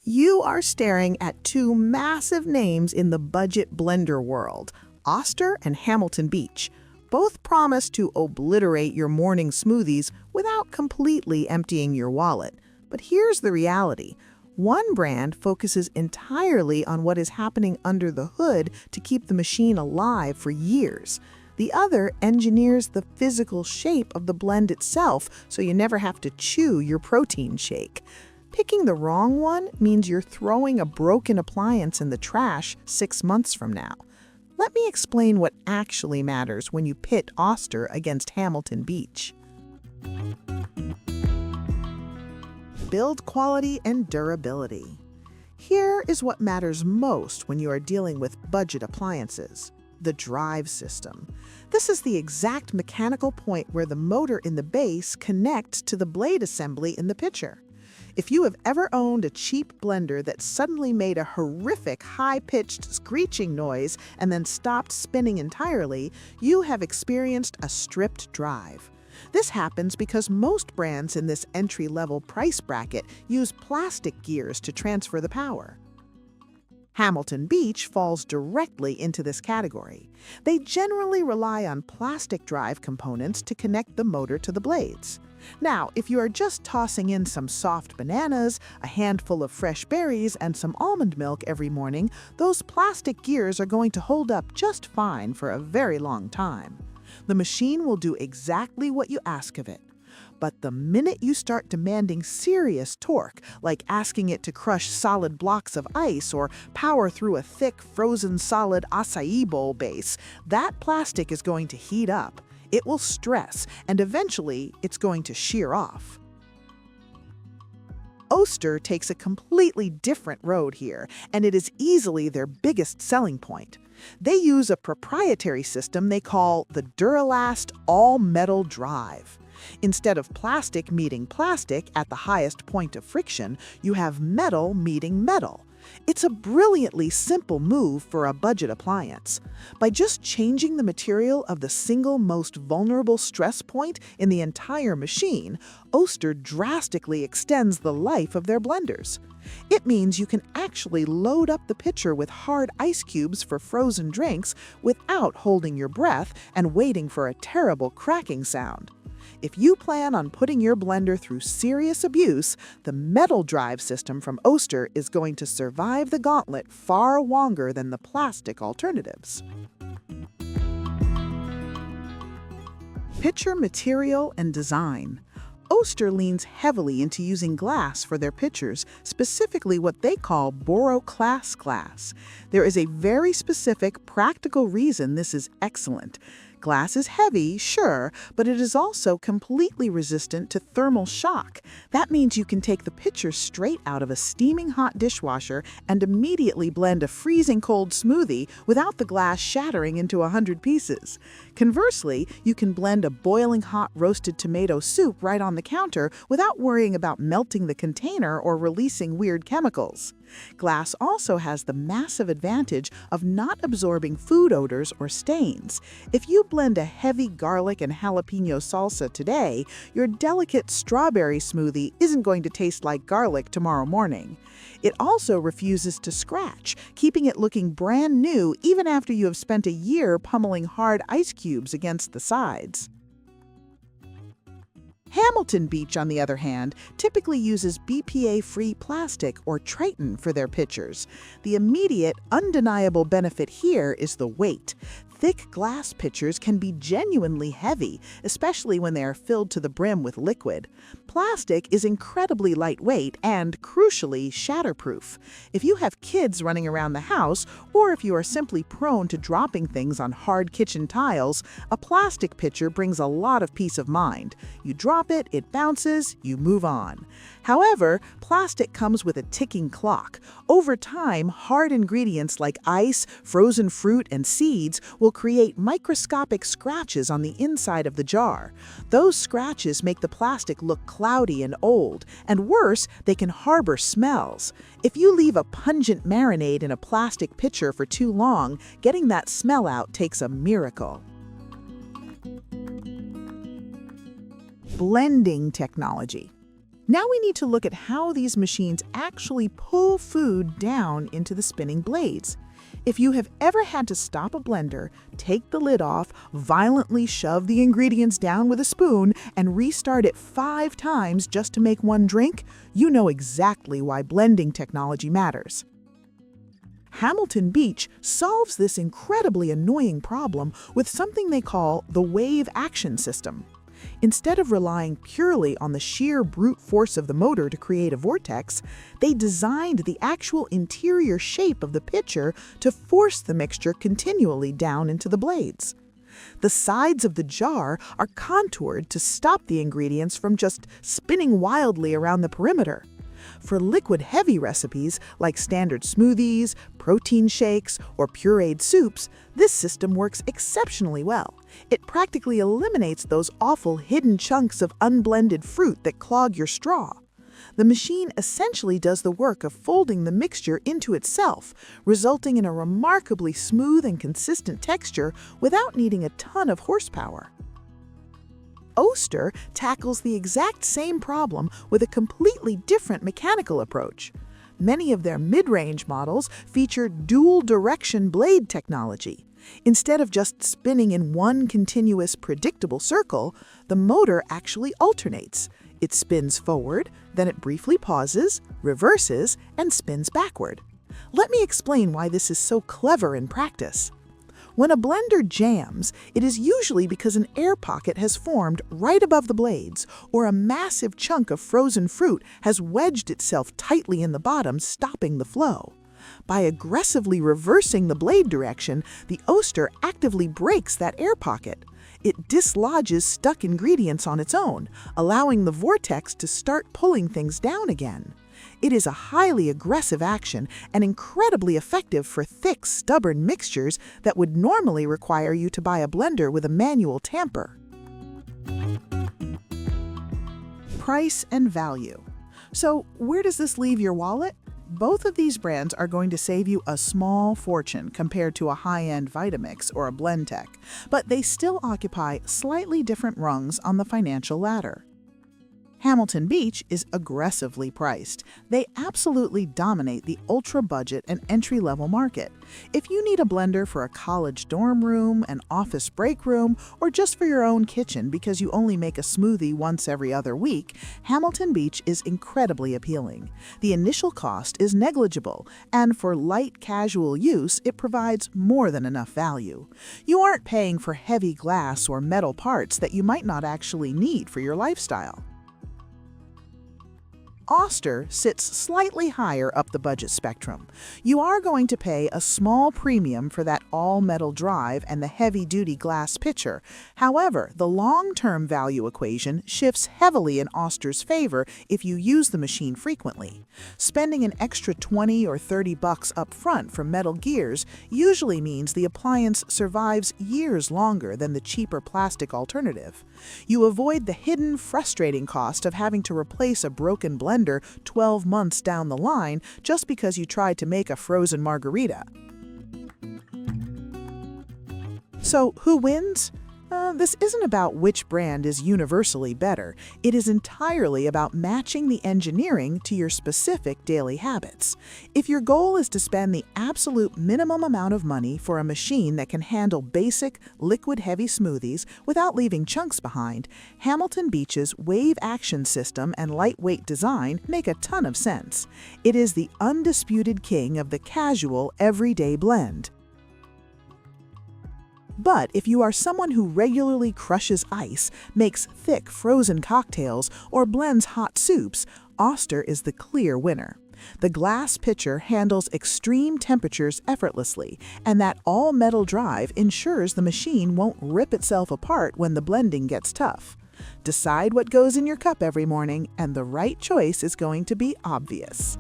You are staring at two massive names in the budget blender world, Oster and Hamilton Beach. Both promise to obliterate your morning smoothies without completely emptying your wallet. But here's the reality. One brand focuses entirely on what is happening under the hood to keep the machine alive for years. The other engineers the physical shape of the blend itself so you never have to chew your protein shake. Picking the wrong one means you're throwing a broken appliance in the trash 6 months from now. Let me explain what actually matters when you pit Oster against Hamilton Beach. Build quality and durability. Here is what matters most when you are dealing with budget appliances: the drive system. This is the exact mechanical point where the motor in the base connects to the blade assembly in the pitcher. If you have ever owned a cheap blender that suddenly made a horrific high-pitched screeching noise and then stopped spinning entirely, you have experienced a stripped drive. This happens because most brands in this entry-level price bracket use plastic gears to transfer the power. Hamilton Beach falls directly into this category. They generally rely on plastic drive components to connect the motor to the blades. Now, if you are just tossing in some soft bananas, a handful of fresh berries, and some almond milk every morning, those plastic gears are going to hold up just fine for a very long time. The machine will do exactly what you ask of it. But the minute you start demanding serious torque, like asking it to crush solid blocks of ice or power through a thick, frozen solid acai bowl base, that plastic is going to heat up. It will stress, and eventually it's going to shear off. Oster takes a completely different road here, and it is easily their biggest selling point. They use a proprietary system they call the Duralast all-metal drive. Instead of plastic meeting plastic at the highest point of friction, you have metal meeting metal. It's a brilliantly simple move for a budget appliance. By just changing the material of the single most vulnerable stress point in the entire machine, Oster drastically extends the life of their blenders. It means you can actually load up the pitcher with hard ice cubes for frozen drinks without holding your breath and waiting for a terrible cracking sound. If you plan on putting your blender through serious abuse, the metal drive system from Oster is going to survive the gauntlet far longer than the plastic alternatives. Pitcher material and design. Oster leans heavily into using glass for their pitchers, specifically what they call Boroclase glass. There is a very specific, practical reason this is excellent. Glass is heavy, sure, but it is also completely resistant to thermal shock. That means you can take the pitcher straight out of a steaming hot dishwasher and immediately blend a freezing cold smoothie without the glass shattering into 100 pieces. Conversely, you can blend a boiling hot roasted tomato soup right on the counter without worrying about melting the container or releasing weird chemicals. Glass also has the massive advantage of not absorbing food odors or stains. If you blend a heavy garlic and jalapeno salsa today, your delicate strawberry smoothie isn't going to taste like garlic tomorrow morning. It also refuses to scratch, keeping it looking brand new even after you have spent a year pummeling hard ice cubes against the sides. Hamilton Beach, on the other hand, typically uses BPA-free plastic or Triton for their pitchers. The immediate, undeniable benefit here is the weight. Thick glass pitchers can be genuinely heavy, especially when they are filled to the brim with liquid. Plastic is incredibly lightweight and, crucially, shatterproof. If you have kids running around the house, or if you are simply prone to dropping things on hard kitchen tiles, a plastic pitcher brings a lot of peace of mind. You drop it, it bounces, you move on. However, plastic comes with a ticking clock. Over time, hard ingredients like ice, frozen fruit, and seeds will create microscopic scratches on the inside of the jar. Those scratches make the plastic look cloudy and old, and worse, they can harbor smells. If you leave a pungent marinade in a plastic pitcher for too long, getting that smell out takes a miracle. Blending technology. Now we need to look at how these machines actually pull food down into the spinning blades. If you have ever had to stop a blender, take the lid off, violently shove the ingredients down with a spoon, and restart it 5 times just to make one drink, you know exactly why blending technology matters. Hamilton Beach solves this incredibly annoying problem with something they call the wave action system. Instead of relying purely on the sheer brute force of the motor to create a vortex, they designed the actual interior shape of the pitcher to force the mixture continually down into the blades. The sides of the jar are contoured to stop the ingredients from just spinning wildly around the perimeter. For liquid-heavy recipes like standard smoothies, protein shakes, or pureed soups, this system works exceptionally well. It practically eliminates those awful hidden chunks of unblended fruit that clog your straw. The machine essentially does the work of folding the mixture into itself, resulting in a remarkably smooth and consistent texture without needing a ton of horsepower. Oster tackles the exact same problem with a completely different mechanical approach. Many of their mid-range models feature dual-direction blade technology. Instead of just spinning in one continuous, predictable circle, the motor actually alternates. It spins forward, then it briefly pauses, reverses, and spins backward. Let me explain why this is so clever in practice. When a blender jams, it is usually because an air pocket has formed right above the blades, or a massive chunk of frozen fruit has wedged itself tightly in the bottom, stopping the flow. By aggressively reversing the blade direction, the Oster actively breaks that air pocket. It dislodges stuck ingredients on its own, allowing the vortex to start pulling things down again. It is a highly aggressive action and incredibly effective for thick, stubborn mixtures that would normally require you to buy a blender with a manual tamper. Price and value. So, where does this leave your wallet? Both of these brands are going to save you a small fortune compared to a high-end Vitamix or a Blendtec, but they still occupy slightly different rungs on the financial ladder. Hamilton Beach is aggressively priced. They absolutely dominate the ultra-budget and entry-level market. If you need a blender for a college dorm room, an office break room, or just for your own kitchen because you only make a smoothie once every other week, Hamilton Beach is incredibly appealing. The initial cost is negligible, and for light, casual use, it provides more than enough value. You aren't paying for heavy glass or metal parts that you might not actually need for your lifestyle. Oster sits slightly higher up the budget spectrum. You are going to pay a small premium for that all-metal drive and the heavy-duty glass pitcher. However, the long-term value equation shifts heavily in Oster's favor if you use the machine frequently. Spending an extra $20 or $30 up front for metal gears usually means the appliance survives years longer than the cheaper plastic alternative. You avoid the hidden, frustrating cost of having to replace a broken blender 12 months down the line just because you tried to make a frozen margarita. So, who wins? This isn't about which brand is universally better. It is entirely about matching the engineering to your specific daily habits. If your goal is to spend the absolute minimum amount of money for a machine that can handle basic, liquid-heavy smoothies without leaving chunks behind, Hamilton Beach's wave action system and lightweight design make a ton of sense. It is the undisputed king of the casual, everyday blend. But if you are someone who regularly crushes ice, makes thick frozen cocktails, or blends hot soups, Oster is the clear winner. The glass pitcher handles extreme temperatures effortlessly, and that all-metal drive ensures the machine won't rip itself apart when the blending gets tough. Decide what goes in your cup every morning, and the right choice is going to be obvious.